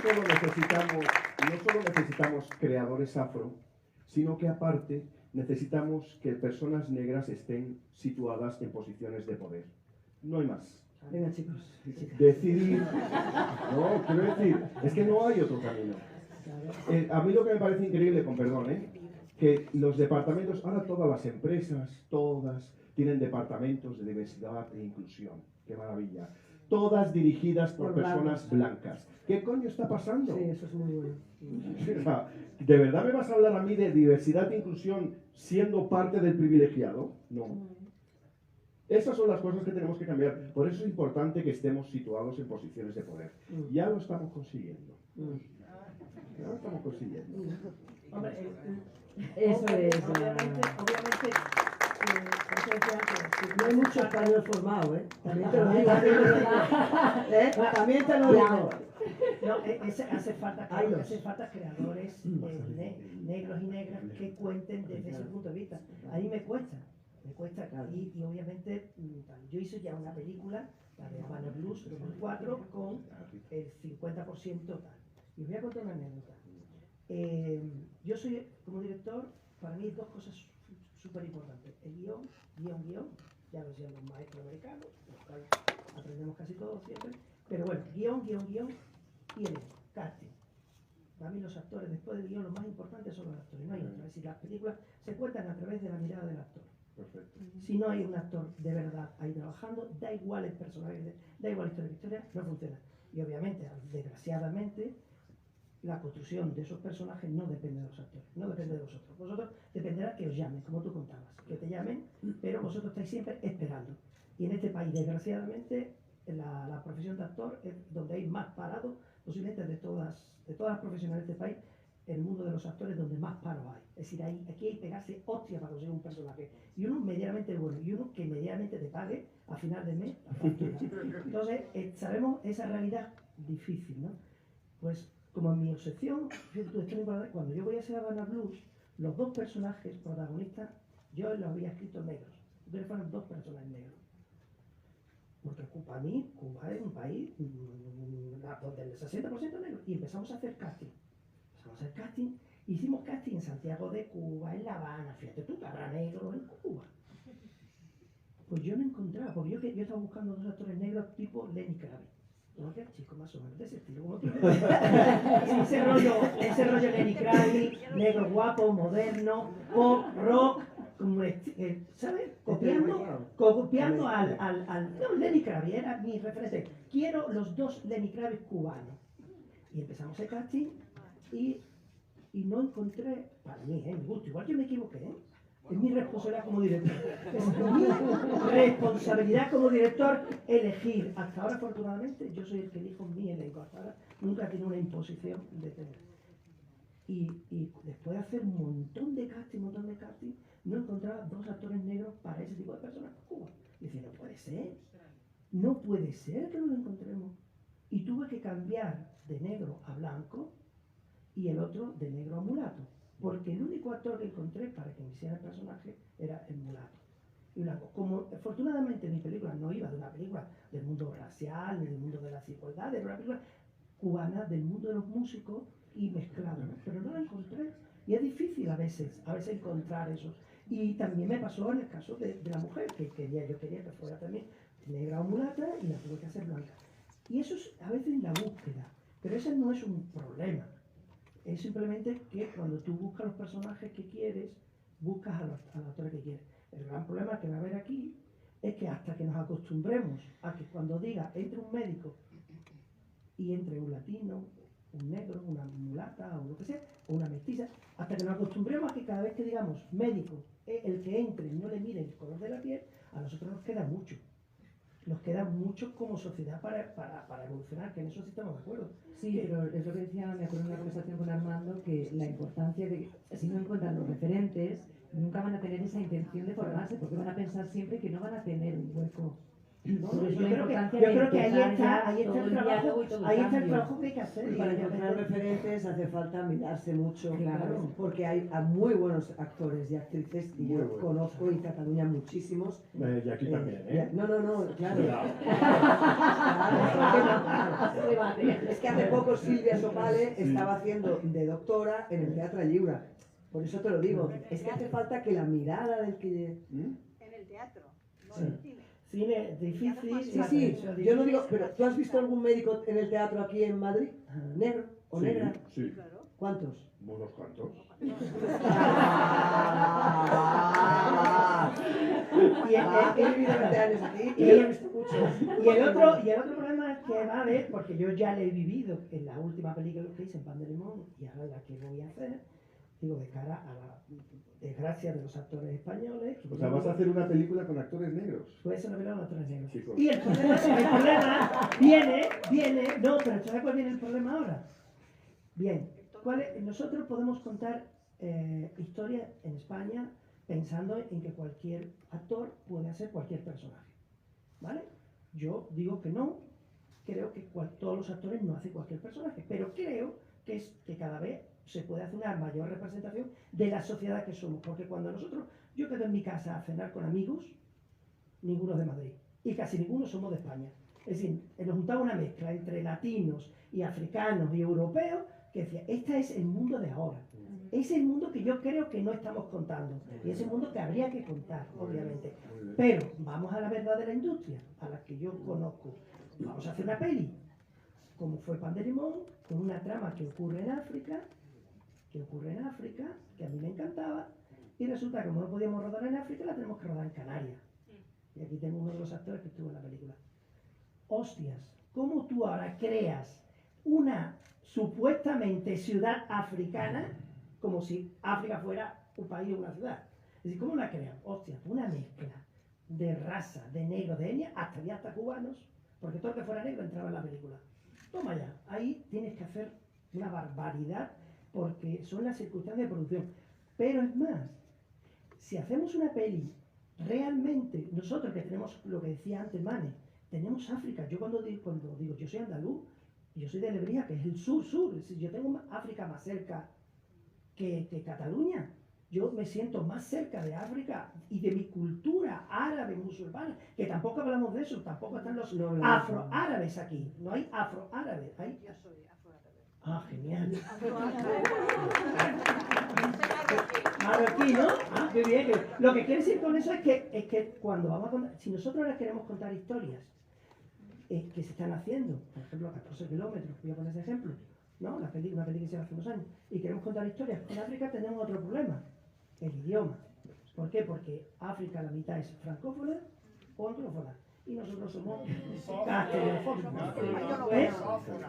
solo necesitamos creadores afro, sino que aparte necesitamos que personas negras estén situadas en posiciones de poder. No hay más. Venga, chicos y chicas. Decidir. No, quiero decir, es que no hay otro camino. A mí lo que me parece increíble, con perdón, que los departamentos, ahora todas las empresas, todas, tienen departamentos de diversidad e inclusión. ¡Qué maravilla! Todas dirigidas por personas blancas. ¿Qué coño está pasando? Sí, eso es muy bueno. ¿De verdad me vas a hablar a mí de diversidad e inclusión siendo parte del privilegiado? No. Esas son las cosas que tenemos que cambiar. Por eso es importante que estemos situados en posiciones de poder. Ya lo estamos consiguiendo. Ya lo estamos consiguiendo. Hombre, Eso es. obviamente, No hay mucho español formado, ¿eh? También te lo digo. También te lo digo. no, hace falta creadores negros y negras que cuenten desde ese punto de vista. A mí me cuesta. Y obviamente yo hice ya una película, la de Havana Blues 2004, con el 50% tal. Y os voy a contar una anécdota. Yo soy, como director, para mí dos cosas súper importantes. El guión, ya lo decían los maestros americanos, los cuales aprendemos casi todos siempre. Pero bueno, guión, y el casting. Para mí los actores, después del guión, lo más importante son los actores. No hay otra. Es decir, las películas se cuentan a través de la mirada del actor. Perfecto. Si no hay un actor de verdad ahí trabajando, da igual el personaje, da igual la historia, no funciona. Y obviamente, desgraciadamente, la construcción de esos personajes no depende de los actores, no depende de vosotros. Vosotros dependerá que os llamen, como tú contabas, que te llamen, pero vosotros estáis siempre esperando. Y en este país, desgraciadamente, la profesión de actor es donde hay más parados, posiblemente de todas las profesiones de este país, el mundo de los actores donde más paro hay. Es decir, aquí hay que pegarse hostia para conseguir un personaje. Y uno medianamente bueno, y uno que medianamente te pague a final de mes la factura. Entonces, sabemos esa realidad difícil, ¿no? Pues, como en mi obsesión, cuando yo voy a hacer Havana Blues, los dos personajes protagonistas, yo los había escrito negros. Entonces fueron dos personajes negros. Porque para mí, Cuba es un país donde el 60% negro. Y empezamos a hacer casting. Hicimos casting en Santiago de Cuba, en La Habana, fíjate tú, que habrá negros en Cuba. Pues yo no encontraba, porque yo estaba buscando dos actores negros tipo Lenny Kravitz. ¿No? Que chico más o menos de ese estilo, como tú. ese rollo Lenny Kravitz, negro guapo, moderno, pop, rock, como ¿sabes? Copiando al no, Lenny Kravitz era mi referente. Quiero los dos Lenny Kravitz cubanos. Y empezamos el casting y no encontré, para mí, mi gusto, igual yo me equivoqué, es mi responsabilidad como director. Es mi responsabilidad como director elegir. Hasta ahora, afortunadamente, yo soy el que elijo mi elenco. Hasta ahora nunca he tenido una imposición de tener. Y después de hacer un montón de casting, no encontraba dos actores negros para ese tipo de personas en Cuba. Y decía, no puede ser que no lo encontremos. Y tuve que cambiar de negro a blanco y el otro de negro a mulato. Porque el único actor que encontré para que me hiciera el personaje era el mulato y blanco. Como afortunadamente mi película no iba de una película del mundo racial, ni del mundo de las igualdades, era una película cubana del mundo de los músicos y mezclado, ¿no? Pero no la encontré. Y es difícil a veces encontrar eso. Y también me pasó en el caso de la mujer, que yo quería que fuera también negra o mulata y la tuve que hacer blanca. Y eso es a veces la búsqueda, pero ese no es un problema. Es simplemente que cuando tú buscas los personajes que quieres, buscas a los actores que quieres. El gran problema que va a haber aquí es que hasta que nos acostumbremos a que cuando diga entre un médico y entre un latino, un negro, una mulata o lo que sea, o una mestiza, hasta que nos acostumbremos a que cada vez que digamos médico, el que entre y no le mire el color de la piel, a nosotros nos queda mucho. Nos queda mucho como sociedad para evolucionar, que en eso sí estamos de acuerdo. Sí, pero es lo que decía, me acuerdo de una conversación con Armando, que la importancia de que si no encuentran los referentes, nunca van a tener esa intención de formarse, porque van a pensar siempre que no van a tener un hueco. No, Por eso yo la creo que importancia de ahí empezar está, ya todo el diálogo y todo el ahí está el cambio. trabajo que hay que hacer. Y para encontrar referentes hace falta mirarse mucho, Claro. porque hay a muy buenos actores y actrices, y Muy yo buenos. conozco en Cataluña muchísimos. Y aquí también, ¿eh? No, claro. Cuidado. Claro, es que hace poco Silvia Sopale estaba haciendo de doctora en el Teatre Lliure. Por eso te lo digo, es que hace falta que la mirada del que... En el teatro, no Sí. en el cine. Cine difícil. Sí, sí, yo no digo, pero ¿tú has visto algún médico en el teatro aquí en Madrid? ¿Negro o Sí, negra? sí. Claro. ¿Cuántos? Unos cuantos. He vivido 20 años aquí y y- yo he visto muchos. Y el otro problema es que va a haber, porque yo ya lo he vivido en la última película que hice en Pan de Limón y ahora la que voy a hacer, digo, de cara a la desgracia de los actores españoles. Que O sea, vas a hacer una película con actores negros. Puede ser una película con actores negros. Chicos. Y el problema viene, no, pero ¿sabes cuál viene el problema ahora? Bien, nosotros podemos contar historias en España pensando en que cualquier actor puede hacer cualquier personaje, ¿vale? Yo digo que no, creo que todos los actores no hacen cualquier personaje, pero creo que cada vez se puede hacer una mayor representación de la sociedad que somos, porque cuando yo quedo en mi casa a cenar con amigos, ninguno es de Madrid, y casi ninguno somos de España. Es decir, nos juntaba una mezcla entre latinos y africanos y europeos, que decía, este es el mundo de ahora. Es el mundo que yo creo que no estamos contando, y es el mundo que habría que contar, obviamente. Muy bien. Pero vamos a la verdad de la industria, a la que yo conozco. Vamos a hacer una peli, como fue Pan de Limón, con una trama que ocurre en África, que a mí me encantaba, y resulta que como no podíamos rodar en África, la tenemos que rodar en Canarias. Y aquí tengo uno de los actores que estuvo en la película. Hostias, ¿cómo tú ahora creas una supuestamente ciudad africana como si África fuera un país o una ciudad? Es decir, ¿cómo la crean? Hostias, una mezcla de raza, de negros, de etnia, hasta cubanos, porque todo lo que fuera negro entraba en la película. Toma ya, ahí tienes que hacer una barbaridad porque son las circunstancias de producción. Pero es más, si hacemos una peli, realmente, nosotros que tenemos lo que decía antes Mane, tenemos África. Yo cuando digo yo soy andaluz, yo soy de Lebrija, que es el sur, es decir, yo tengo África más cerca que Cataluña. Yo me siento más cerca de África y de mi cultura árabe, musulmana, que tampoco hablamos de eso, tampoco están los afroárabes aquí. No hay afroárabes, hay... Yo soy afroárabe. Ah, genial. Afroárabe. Marroquí, ¿no? Ah, qué bien. Lo que quiere decir con eso es que cuando vamos a contar, si nosotros ahora queremos contar historias que se están haciendo, por ejemplo, a 14 kilómetros, voy a poner ese ejemplo, ¿no? Una peli que se hizo hace unos años, y queremos contar historias, en África tenemos otro problema, el idioma. ¿Por qué? Porque África la mitad es francófona o anglófona, y nosotros somos castellanofónicos.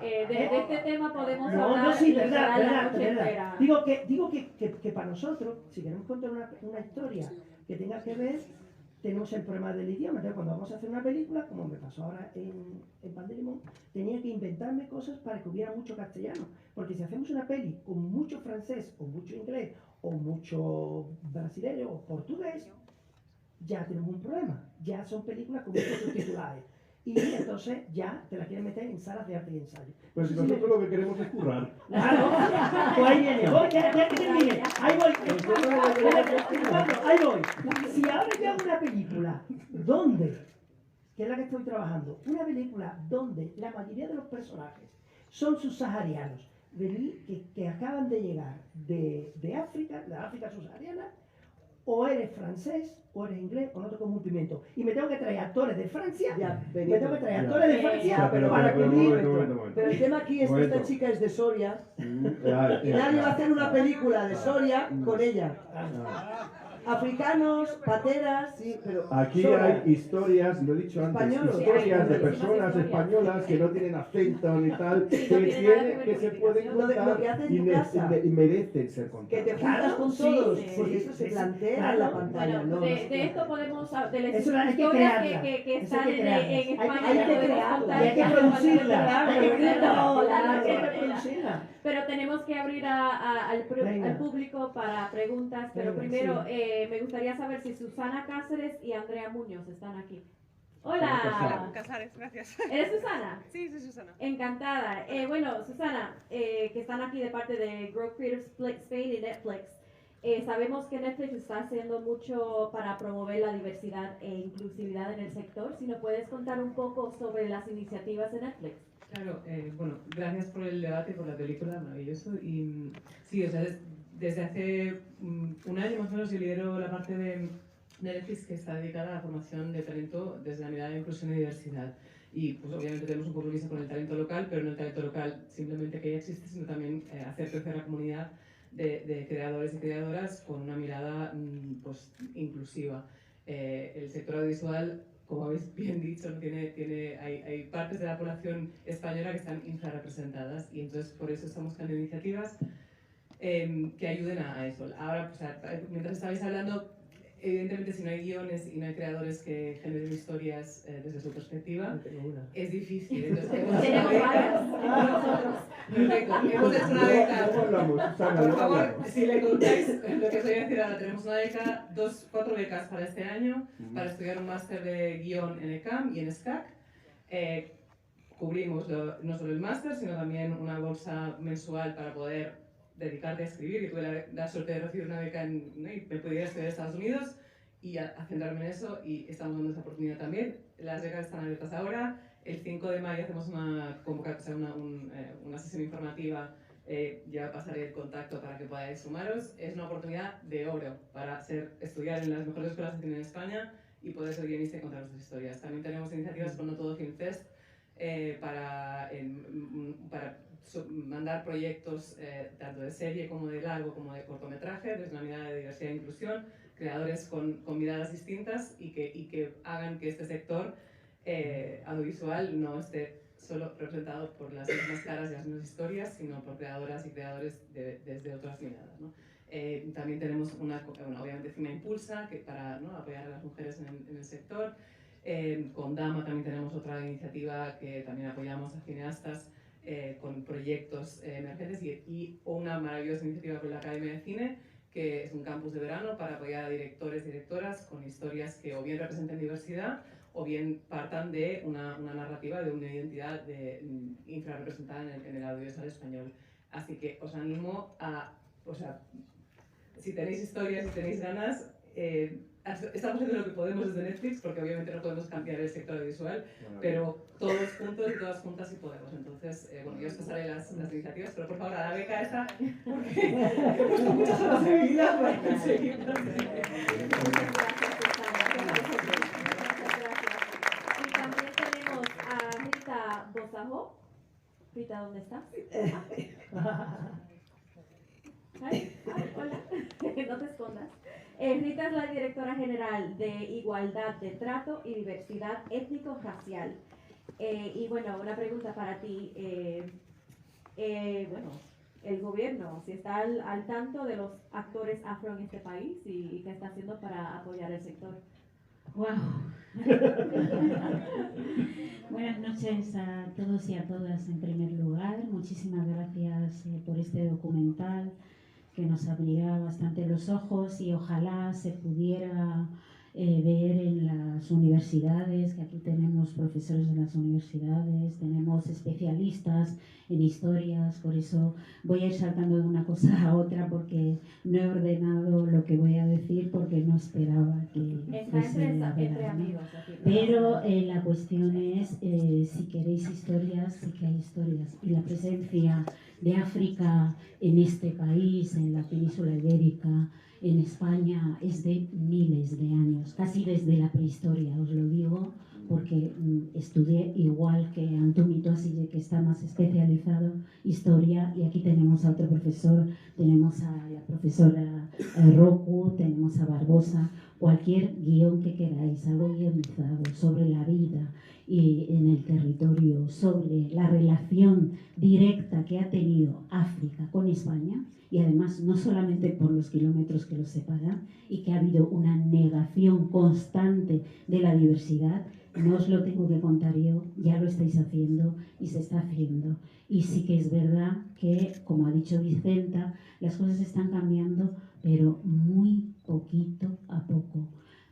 ¿Eh? De este tema podemos No, hablar no, sí, y verdad, la noche verdad. entera. Digo que para nosotros, si queremos contar una historia que tenga que ver, tenemos el problema del idioma. Entonces, cuando vamos a hacer una película, como me pasó ahora en Pan de Limón, tenía que inventarme cosas para que hubiera mucho castellano. Porque si hacemos una peli con mucho francés, o mucho inglés, o mucho brasileño, o portugués, ya tenemos un problema. Ya son películas con muchos subtitulajes. Y entonces ya te la quieren meter en salas de arte y ensayo. Pero si nosotros lo que queremos es currar. Claro, pues ahí viene, voy, ya que termine, ahí voy. Si ahora yo hago una película donde, que es la que estoy trabajando, una película donde la mayoría de los personajes son subsaharianos, que acaban de llegar de África, la África subsahariana, o eres francés, o eres inglés, o no te como un pimiento. Y me tengo que traer actores de Francia, me tengo que traer actores de Francia para cubrir. Momento. Pero el tema aquí es que esta chica es de Soria y nadie va a hacer una película de Soria con ella. Africanos, pateras, sí, pero Aquí sobran. hay historias, lo he dicho antes, Españolos. historias de Sí, hay personas historias. españolas que no tienen acento ni tal, Sí, no tiene nada que ver que con se pueden investigación. Lo que contar haces en y, tu casa. y merecen ser Que contadas. te juntas Claro, con sí, todos, sí, porque sí, eso se sí, plantea claro. en la pantalla. Bueno, no, de esto podemos, de las Eso hay que historias crearla. que Eso están hay que crearlas. en España, Hay que podemos crearlas. contar Y hay que ya producirla. Claro, Hay que claro. producirla. Pero tenemos que abrir Venga. al público para preguntas, pero Venga, primero sí. me gustaría saber si Susana Cáceres y Andrea Muñoz están aquí. Hola, Casares, gracias. ¿eres Susana? Sí, soy Susana. Encantada. Bueno, Susana, que están aquí de parte de Grow Creative Spain y Netflix. Sabemos que Netflix está haciendo mucho para promover la diversidad e inclusividad en el sector. Si nos puedes contar un poco sobre las iniciativas de Netflix. Claro, bueno, gracias por el debate, por la película, maravilloso. Y sí, o sea, desde hace un año más o menos yo lidero la parte de Netflix que está dedicada a la formación de talento desde la mirada de inclusión y diversidad. Y pues obviamente tenemos un compromiso con el talento local, pero no el talento local simplemente que ya existe, sino también hacer crecer la comunidad de creadores y creadoras con una mirada pues, inclusiva. El sector audiovisual, como habéis bien dicho, hay partes de la población española que están infrarrepresentadas y entonces por eso estamos creando iniciativas que ayuden a eso. Ahora, pues, mientras estabais hablando, evidentemente si no hay guiones y no hay creadores que generen historias desde su perspectiva, es difícil. Entonces, Tenemos varias. Perfecto, hemos hecho una beca. Luego hablamos, Susana, Por luego favor, hablamos. si le contáis lo que os voy a decir ahora, tenemos una beca, 4 becas para este año, para estudiar un máster de guión en ECAM y en SCAC. Cubrimos no solo el máster, sino también una bolsa mensual para poder dedicarte a escribir, y tuve la suerte de recibir una beca y me pude ir a estudiar a Estados Unidos y a centrarme en eso, y estamos dando esa oportunidad también. Las becas están abiertas ahora. El 5 de mayo hacemos una sesión informativa, ya pasaré el contacto para que podáis sumaros. Es una oportunidad de oro para estudiar en las mejores escuelas de cine en España y poder ser guionista y contar nuestras historias. También tenemos iniciativas con No Todo Film Fest para mandar proyectos tanto de serie como de largo como de cortometraje desde una mirada de diversidad e inclusión, creadores con miradas distintas y que hagan que este sector audiovisual no esté solo representado por las mismas caras y las mismas historias, sino por creadoras y creadores desde otras miradas, ¿no? También tenemos obviamente Cine Impulsa, para apoyar a las mujeres en el sector. Con Dama también tenemos otra iniciativa que también apoyamos a cineastas con proyectos emergentes y una maravillosa iniciativa con la Academia de Cine, que es un campus de verano para apoyar a directores y directoras con historias que o bien representen diversidad o bien partan de una narrativa de una identidad infrarrepresentada en el audiovisual español. Así que os animo si tenéis historias, si tenéis ganas, estamos haciendo lo que podemos desde Netflix, porque obviamente no podemos cambiar el sector audiovisual, pero todos juntos y todas juntas sí podemos. Entonces, yo os pasaré las iniciativas, pero por favor, a la beca esta, porque me cuesta muchas horas de vida para conseguirlo. Y también tenemos a Rita Bozajo. Rita, ¿dónde estás? Hola, no te escondas. Rita es la directora general de Igualdad de Trato y Diversidad Étnico-Racial. Y bueno, una pregunta para ti. El gobierno, si está al tanto de los actores afro en este país y qué está haciendo para apoyar el sector. Wow. Buenas noches a todos y a todas en primer lugar. Muchísimas gracias por este documental que nos abrirá bastante los ojos y ojalá se pudiera ver en las universidades, que aquí tenemos profesores de las universidades, tenemos especialistas en historias, por eso voy a ir saltando de una cosa a otra porque no he ordenado lo que voy a decir porque no esperaba que fuese la verdad, ¿no? Pero la cuestión es, si queréis historias, sí que hay historias, y la presencia de África en este país, en la península ibérica, en España, es de miles de años, casi desde la prehistoria, os lo digo, porque estudié igual que Antumi Toasille, que está más especializado historia, y aquí tenemos a otro profesor, tenemos a la profesora Roku, tenemos a Barbosa, cualquier guión que queráis, algo guionizado sobre la vida y en el territorio, sobre la relación directa que ha tenido África con España, y además no solamente por los kilómetros que los separan, y que ha habido una negación constante de la diversidad. No os lo tengo que contar yo, ya lo estáis haciendo y se está haciendo. Y sí que es verdad que, como ha dicho Vicenta, las cosas están cambiando, pero muy poquito a poco.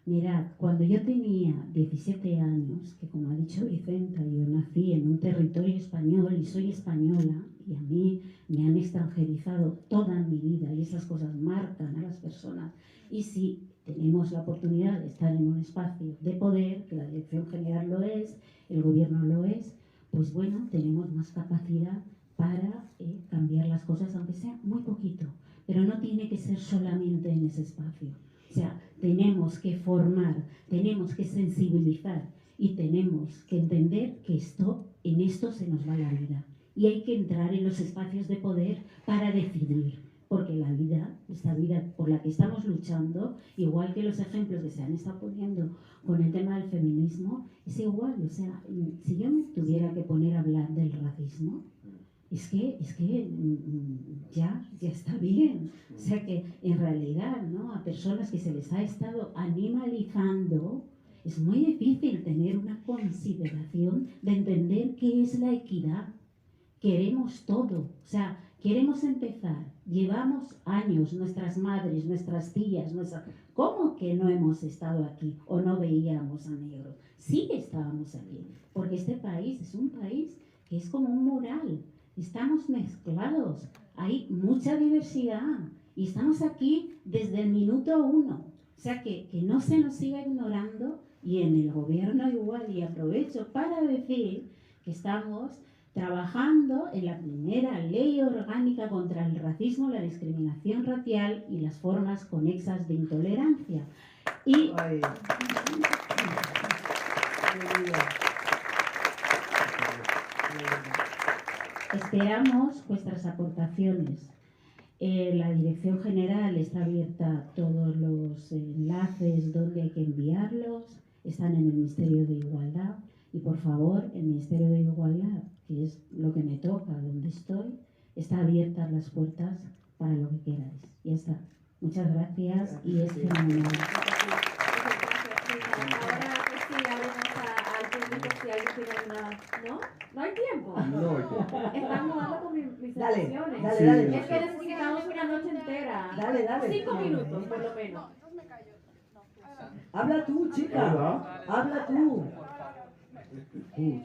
Mirad, cuando yo tenía 17 años, que como ha dicho Vicenta, yo nací en un territorio español y soy española, y a mí me han extranjerizado toda mi vida y esas cosas marcan a las personas. Y si tenemos la oportunidad de estar en un espacio de poder, que la Dirección General lo es, el Gobierno lo es, pues bueno, tenemos más capacidad para cambiar las cosas, aunque sea muy poquito. Pero no tiene que ser solamente en ese espacio. O sea, tenemos que formar, tenemos que sensibilizar y tenemos que entender que en esto se nos va la vida. Y hay que entrar en los espacios de poder para decidir. Porque la vida, esta vida por la que estamos luchando, igual que los ejemplos que se han estado poniendo con el tema del feminismo, es igual. O sea, si yo me tuviera que poner a hablar del racismo, es que ya está bien. O sea que en realidad, ¿no?, a personas que se les ha estado animalizando, es muy difícil tener una consideración de entender qué es la equidad. Queremos todo, o sea, queremos empezar. Llevamos años, nuestras madres, nuestras tías, ¿cómo que no hemos estado aquí o no veíamos a negros? Sí que estábamos aquí, porque este país es un país que es como un mural. Estamos mezclados, hay mucha diversidad y estamos aquí desde el minuto 1. O sea, que no se nos siga ignorando, y en el gobierno igual. Y aprovecho para decir que estamos trabajando en la primera ley orgánica contra el racismo, la discriminación racial y las formas conexas de intolerancia. Y esperamos vuestras aportaciones. La Dirección General está abierta a todos los enlaces donde hay que enviarlos. Están en el Ministerio de Igualdad. Y por favor, el Ministerio de Igualdad, que es lo que me toca, donde estoy, está abiertas las puertas para lo que queráis. Ya está. Muchas gracias y es fenomenal. Ahora pues sí, abrimos al público si alguien tiene alguna... ¿No? ¿No hay tiempo? No hay tiempo. Están jugando con mis Dale, emociones. dale. Es que necesitamos una noche entera. Dale. 5 minutos, por lo menos. Habla tú, chica. Habla tú.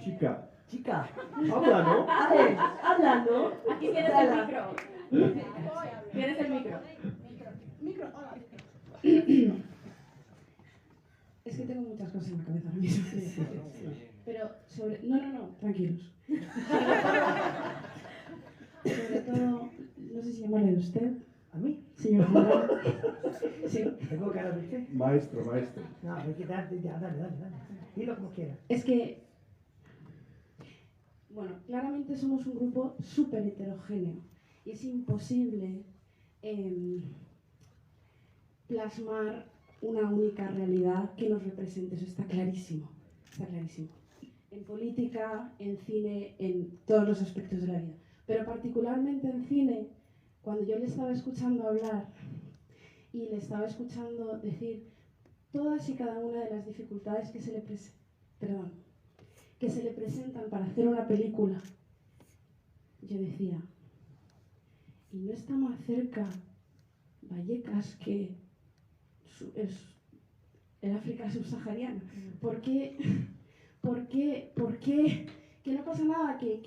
Chica. Chica. Habla, ¿no? A ver, habla, ¿no? Aquí tienes el micro. Tienes el micro. Es que tengo muchas cosas en la cabeza ahora mismo. Pero sobre... No, tranquilos. Sobre todo, no sé si llamarle de usted. ¿A mí? Señor general. Sí. ¿Tengo cara de usted? Maestro. No, hay que darte ya, dale. Dilo como quieras. Es que, bueno, claramente somos un grupo súper heterogéneo y es imposible plasmar una única realidad que nos represente. Eso está clarísimo. En política, en cine, en todos los aspectos de la vida. Pero particularmente en cine, cuando yo le estaba escuchando hablar y le estaba escuchando decir todas y cada una de las dificultades que se le presentan para hacer una película, yo decía, ¿y no está más cerca Vallecas que el África subsahariana? ¿Por qué? Que no pasa nada, que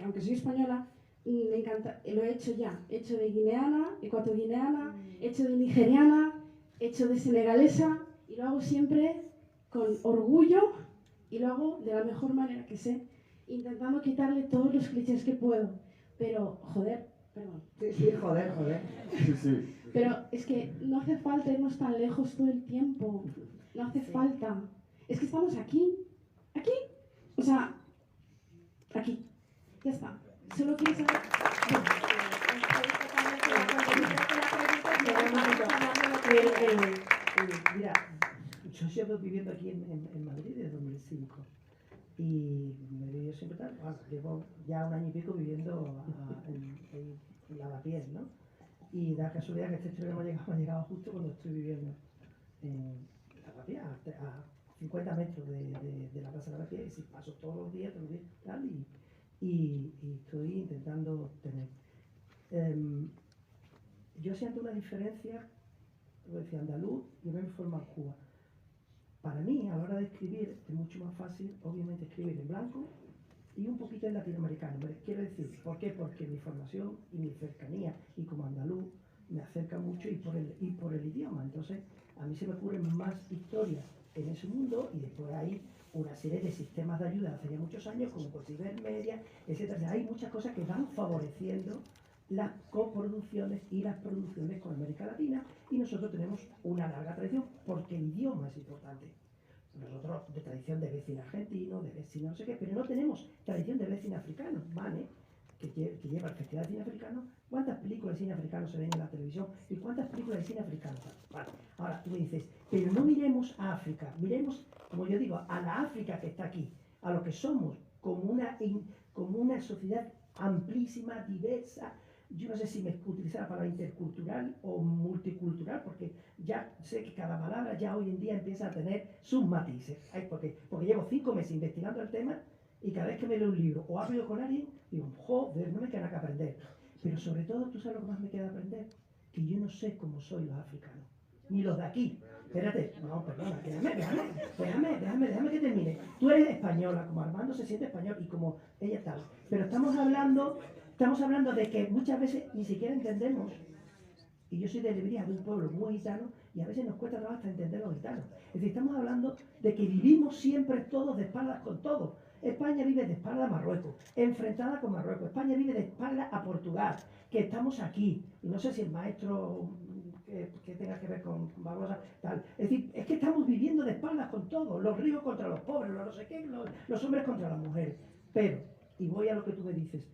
aunque soy española, me encanta, lo he hecho ya. He hecho de guineana, ecuatoguineana, he hecho de nigeriana, he hecho de senegalesa, y lo hago siempre con orgullo y lo hago de la mejor manera que sé, intentando quitarle todos los clichés que puedo. Pero, perdón. Sí, joder. Sí. Pero es que no hace falta irnos tan lejos todo el tiempo. No hace falta. Es que estamos aquí. O sea, aquí. Ya está. Solo quiero saber... Mira, yo llevo viviendo aquí en Madrid desde 2005 y me he vivido siempre tal. Bueno, llevo ya un año y pico viviendo en Lavapiés, ¿no? Y da casualidad que esta historia me ha llegado justo cuando estoy viviendo en Lavapiés, a 50 metros de la Plaza de Lavapiés, y paso todos los días tal, y estoy intentando tener. Yo siento una diferencia, como decía, andaluz y una forma Cuba. Para mí, a la hora de escribir, es mucho más fácil, obviamente, escribir en blanco y un poquito en latinoamericano. Quiero decir, ¿por qué? Porque mi formación y mi cercanía, y como andaluz, me acerca mucho y por el idioma. Entonces, a mí se me ocurren más historias en ese mundo, y después hay una serie de sistemas de ayuda hace ya muchos años, como por Cibermedia, etc. Hay muchas cosas que van favoreciendo las coproducciones y las producciones con América Latina, y nosotros tenemos una larga tradición porque el idioma es importante. Nosotros de tradición de vecino argentino, de vecino no sé qué, pero no tenemos tradición de vecino africano, ¿vale? Que lleva el Festival de Cine Africano. ¿Cuántas películas de cine africano se ven en la televisión? ¿Y cuántas películas de cine africano? Vale. Ahora tú me dices, pero no miremos a África, miremos, como yo digo, a la África que está aquí, a lo que somos, como una sociedad amplísima, diversa. Yo no sé si me utilizar la palabra intercultural o multicultural, porque ya sé que cada palabra ya hoy en día empieza a tener sus matices. Porque llevo 5 meses investigando el tema, y cada vez que me leo un libro o hablo con alguien, digo, joder, no me queda nada que aprender. Pero sobre todo, ¿tú sabes lo que más me queda aprender? Que yo no sé cómo soy los africanos, ni los de aquí. Espérate, no, perdona, déjame que termine. Tú eres española, como Armando se siente español y como ella tal. Pero estamos hablando de que muchas veces ni siquiera entendemos. Y yo soy de Lebría, de un pueblo muy gitano, y a veces nos cuesta trabajo hasta entender los gitanos. Es decir, estamos hablando de que vivimos siempre todos de espaldas con todos. España vive de espalda a Marruecos, enfrentada con Marruecos. España vive de espalda a Portugal, que estamos aquí. Y no sé si el maestro que tenga que ver con Barbosa, tal. Es decir, es que estamos viviendo de espaldas con todos. Los ricos contra los pobres, los no sé qué, los hombres contra las mujeres. Pero, y voy a lo que tú me dices,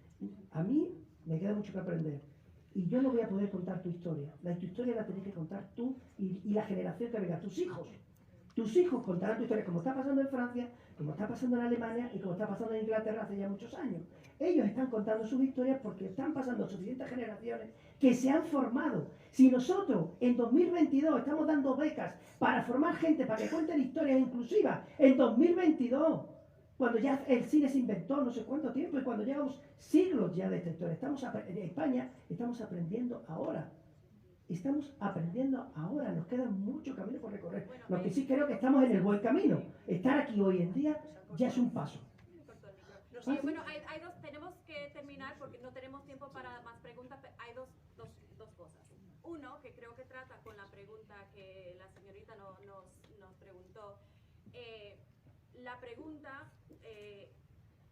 a mí me queda mucho que aprender. Y yo no voy a poder contar tu historia. Tu historia la tenés que contar tú y la generación que venga, tus hijos. Tus hijos contarán tu historia, como está pasando en Francia, como está pasando en Alemania y como está pasando en Inglaterra hace ya muchos años. Ellos están contando sus historias porque están pasando suficientes generaciones que se han formado. Si nosotros en 2022 estamos dando becas para formar gente, para que cuenten historias inclusivas, en 2022, cuando ya el cine se inventó no sé cuánto tiempo, y cuando llevamos siglos ya de esta historia, en España estamos aprendiendo ahora. Estamos aprendiendo ahora, nos queda mucho camino por recorrer. Lo que sí creo que estamos en el buen camino. Estar aquí hoy en día ya es un paso. Sí, bueno, tenemos que terminar porque no tenemos tiempo para más preguntas. Hay dos cosas. Uno, que creo que trata con la pregunta que la señorita nos preguntó. La pregunta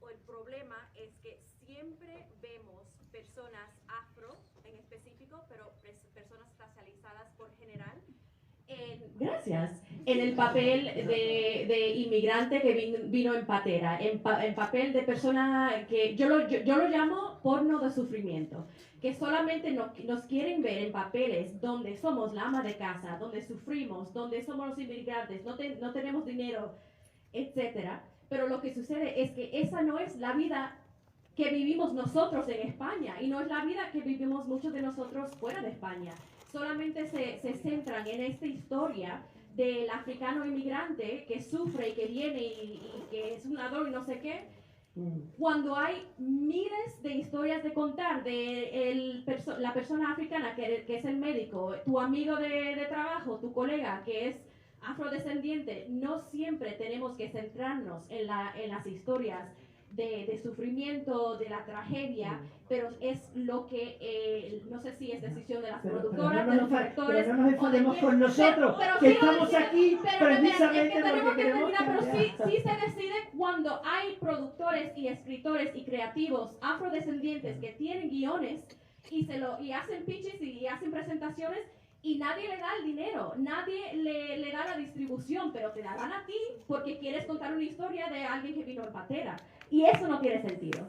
o el problema es que siempre vemos personas afro en específico, pero personas racializadas por general. Gracias. En el papel de inmigrante que vino en patera, en papel de persona que yo lo llamo porno de sufrimiento, que solamente nos quieren ver en papeles donde somos la ama de casa, donde sufrimos, donde somos los inmigrantes, no tenemos dinero, etcétera. Pero lo que sucede es que esa no es la vida que vivimos nosotros en España y no es la vida que vivimos muchos de nosotros fuera de España. Solamente se centran en esta historia del africano inmigrante que sufre y que viene y que es un ladrón y no sé qué, cuando hay miles de historias de contar de la persona africana que es el médico, tu amigo de trabajo, tu colega que es afrodescendiente. No siempre tenemos que centrarnos en las historias de sufrimiento, de la tragedia, pero es lo que, no sé si es decisión de las productoras, de los directores, pero no nos enfademos con nosotros, que estamos aquí precisamente porque queremos cambiar. Pero sí se decide cuando hay productores y escritores y creativos afrodescendientes que tienen guiones y hacen pitches y hacen presentaciones, y nadie le da el dinero, nadie le da la distribución, pero te la dan a ti porque quieres contar una historia de alguien que vino en patera. Y eso no tiene sentido.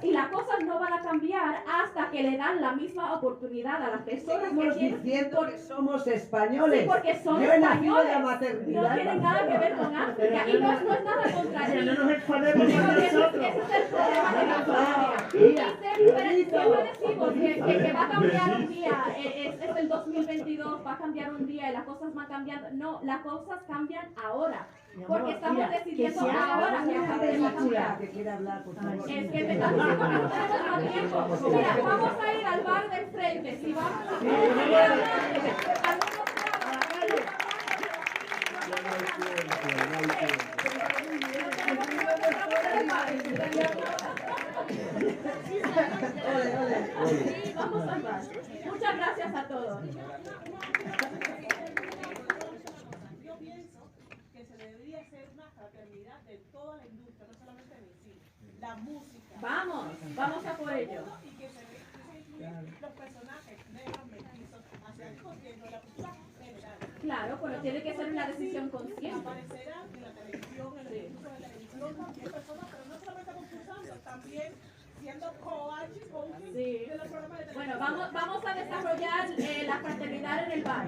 y las cosas no van a cambiar hasta que le dan la misma oportunidad a las personas que Estamos tienen. diciendo que somos españoles. Sí, porque son Yo he nacido de la españoles. maternidad. No tiene nada que ver con África y no es nada contra ti. No nos enfademos Sino con que ese nosotros. es el problema de la familia. Mira, Siempre decimos que va a cambiar un día, es el 2022, va a cambiar un día y las cosas van cambiando. No, las cosas cambian ahora. Porque estamos decidiendo ahora que va a cambiar. que quiere hablar, por favor. Es que me están diciendo que no tenemos más tiempo. Mira, vamos a ir al bar del frente. Si vamos a ir a vamos al bar. Muchas gracias a todos. Yo pienso que se debería hacer una fraternidad de toda la industria, no solamente en el cine, la música. Vamos a por ello. Y que se incluyan los personajes negros, mestizos, asiáticos, de la cultura general. Claro, pero tiene que ser una decisión consciente. Aparecerán en la televisión, en los cursos de televisión, también personas, pero no solamente concursando, también siendo coaches de los programas de televisión. Bueno, vamos a desarrollar la fraternidad en el bar.